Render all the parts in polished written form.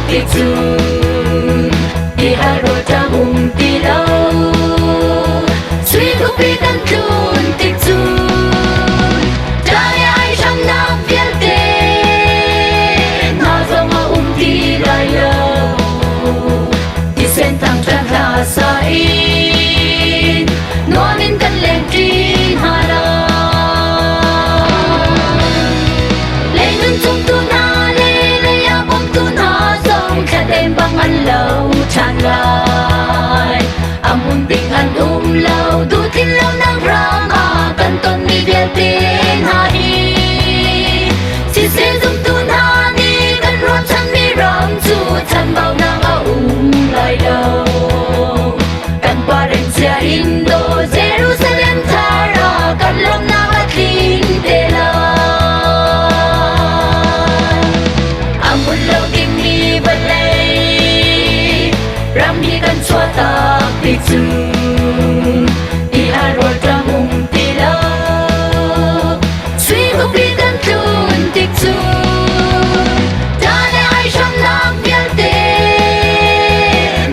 ti chun ti haro ta ti lo suy có pi căn chun ti chun trai ai trong nam viết tên na zo ma ti lai lo ti sen tang tra la sa in no min kan len tin ha la lên nun chung tu na le le ya bom tu na song kha tem bang an lâu chan lai amun ting an lâu du tin lâu nang rang a kan ton mi viet tin ha hi si se zum tu na ni kan ron chan mi ram chu chan bao nang a lai đâu kan paren sia indo Jerusalem thara kan long nang a tin te la amun lâu kim mi balai ram hi kan chua ta ti chu ti haro tra ti lo suy có pi kan chun ti chu ta ne ai sham nam viet te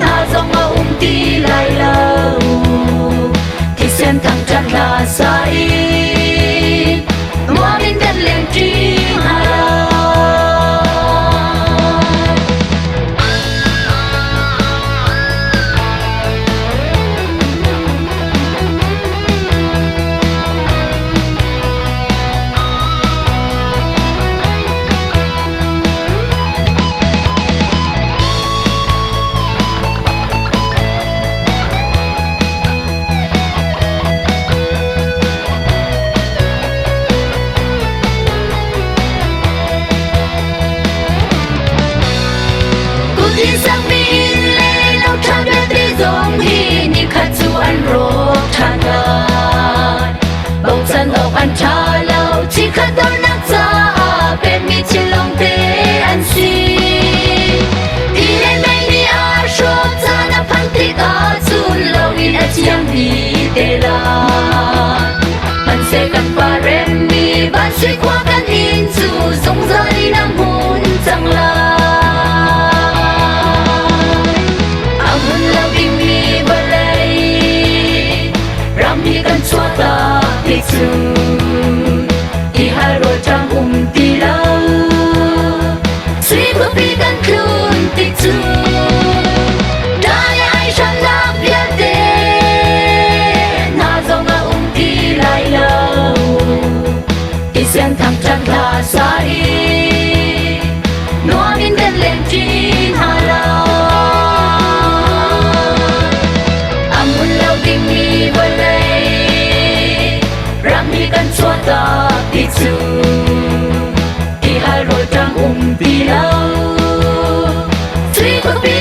na zong ma ti lai lo ti sen tang chan la sai mua min kan len tri ha đi sang min le lâu cha biết đi giống hi ni khát chu ăn rô chan lại bầu chân ốc ăn cha lâu chỉ khát đau nát cha bên mi chỉ lòng tê ăn si đi lên mấy đi à số cha na phăng tê cả chu lâu in ăn chiang đi tê la anh sẽ cần pa rem mi ban suy qua căn in chu giống ra đi nam hồn chẳng la mi kan chua ta ti chun ti haro trang ti lo suy có pi kan chun ti chun dai ai sham nam viet te na zo ma ti lai lo ti sen thang chan la sai no min den len tin ha la amun lo ding mi balai mi kan chua ta ti chu ti haro trang ti lo suy có pi